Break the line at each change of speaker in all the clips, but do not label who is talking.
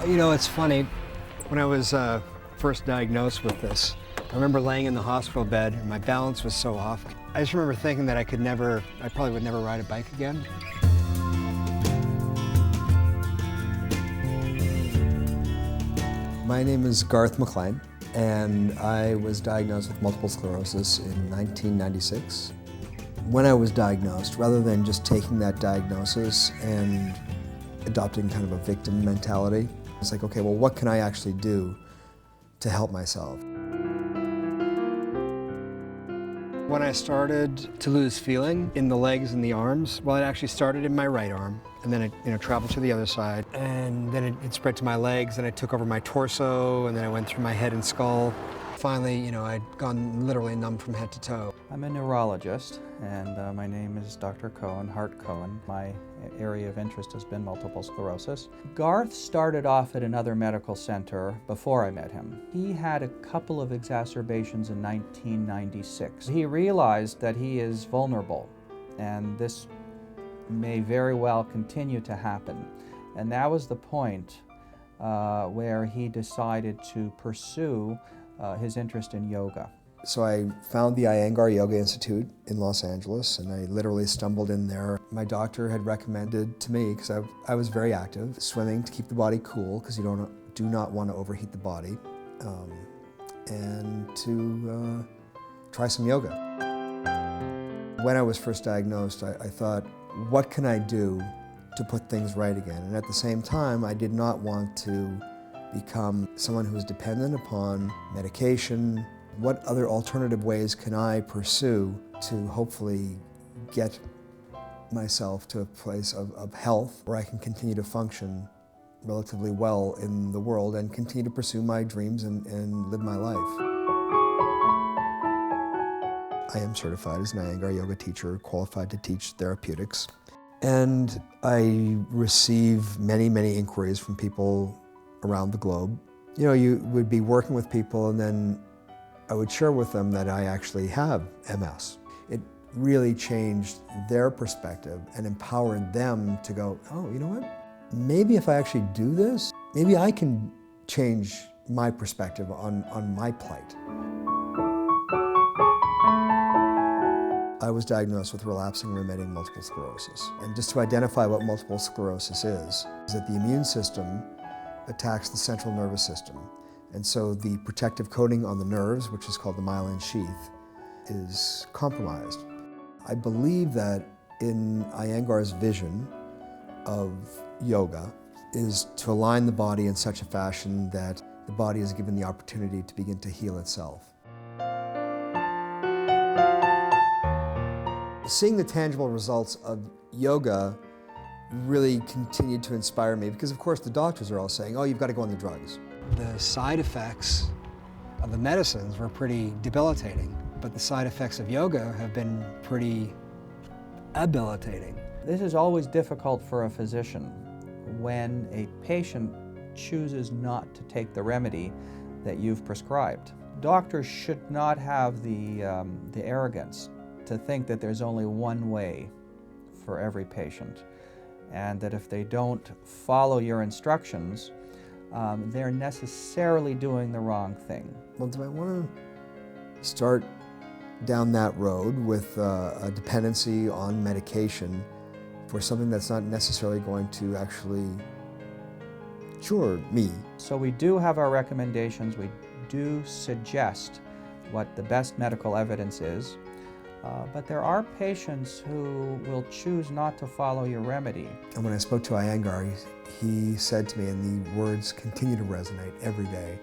You know, it's funny. When I was first diagnosed with this, I remember laying in the hospital bed and my balance was so off. I just remember thinking that I probably would never ride a bike again. My name is Garth McLean, and I was diagnosed with multiple sclerosis in 1996. When I was diagnosed, rather than just taking that diagnosis and adopting kind of a victim mentality, it's like, okay, well, what can I actually do to help myself? When I started to lose feeling in the legs and the arms, well, it actually started in my right arm, and then it traveled to the other side, and then it spread to my legs, and it took over my torso, and then it went through my head and skull. Finally, I'd gone literally numb from head to toe.
I'm a neurologist, and my name is Dr. Cohen, Hart Cohen. My area of interest has been multiple sclerosis. Garth started off at another medical center before I met him. He had a couple of exacerbations in 1996. He realized that he is vulnerable, and this may very well continue to happen. And that was the point where he decided to pursue his interest in yoga.
So I found the Iyengar Yoga Institute in Los Angeles, and I literally stumbled in there. My doctor had recommended to me, because I was very active, swimming to keep the body cool, because you do not want to overheat the body, and to try some yoga. When I was first diagnosed, I thought, what can I do to put things right again? And at the same time, I did not want to become someone who was dependent upon medication. What other alternative ways can I pursue to hopefully get myself to a place of health where I can continue to function relatively well in the world and continue to pursue my dreams and live my life? I am certified as an Iyengar Yoga teacher, qualified to teach therapeutics. And I receive many, many inquiries from people around the globe. You would be working with people, and then I would share with them that I actually have MS. It really changed their perspective and empowered them to go, oh, you know what? Maybe if I actually do this, maybe I can change my perspective on my plight. I was diagnosed with relapsing remitting multiple sclerosis. And just to identify what multiple sclerosis is that the immune system attacks the central nervous system. And so the protective coating on the nerves, which is called the myelin sheath, is compromised. I believe that in Iyengar's vision of yoga is to align the body in such a fashion that the body is given the opportunity to begin to heal itself. Seeing the tangible results of yoga really continued to inspire me, because of course the doctors are all saying, oh, you've got to go on the drugs. The side effects of the medicines were pretty debilitating, but the side effects of yoga have been pretty habilitating.
This is always difficult for a physician when a patient chooses not to take the remedy that you've prescribed. Doctors should not have the arrogance to think that there's only one way for every patient, and that if they don't follow your instructions, they're necessarily doing the wrong thing.
Well, do I want to start down that road with a dependency on medication for something that's not necessarily going to actually cure me?
So we do have our recommendations. We do suggest what the best medical evidence is. But there are patients who will choose not to follow your remedy.
And when I spoke to Iyengar, he said to me, and the words continue to resonate every day,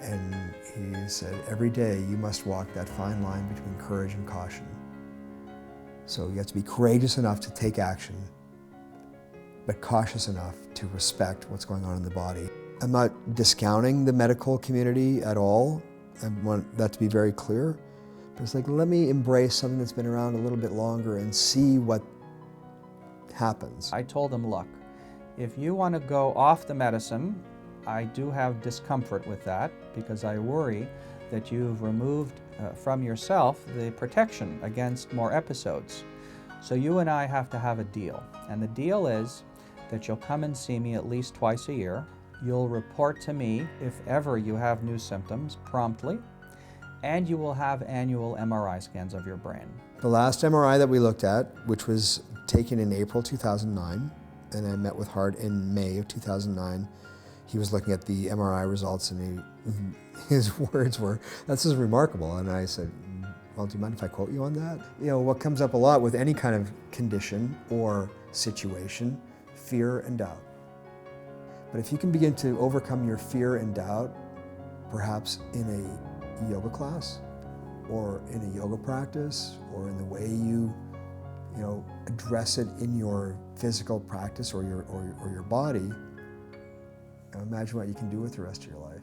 and he said, every day you must walk that fine line between courage and caution. So you have to be courageous enough to take action, but cautious enough to respect what's going on in the body. I'm not discounting the medical community at all. I want that to be very clear. It's like, let me embrace something that's been around a little bit longer and see what happens.
I told him, look, if you want to go off the medicine, I do have discomfort with that, because I worry that you've removed from yourself the protection against more episodes. So you and I have to have a deal. And the deal is that you'll come and see me at least twice a year. You'll report to me if ever you have new symptoms promptly, and you will have annual MRI scans of your brain.
The last MRI that we looked at, which was taken in April 2009, and I met with Hart in May of 2009, he was looking at the MRI results and his words were, "This is remarkable." And I said, "Well, do you mind if I quote you on that?" You know, what comes up a lot with any kind of condition or situation, fear and doubt. But if you can begin to overcome your fear and doubt, perhaps in a yoga class, or in a yoga practice, or in the way you address it in your physical practice or your body, imagine what you can do with the rest of your life.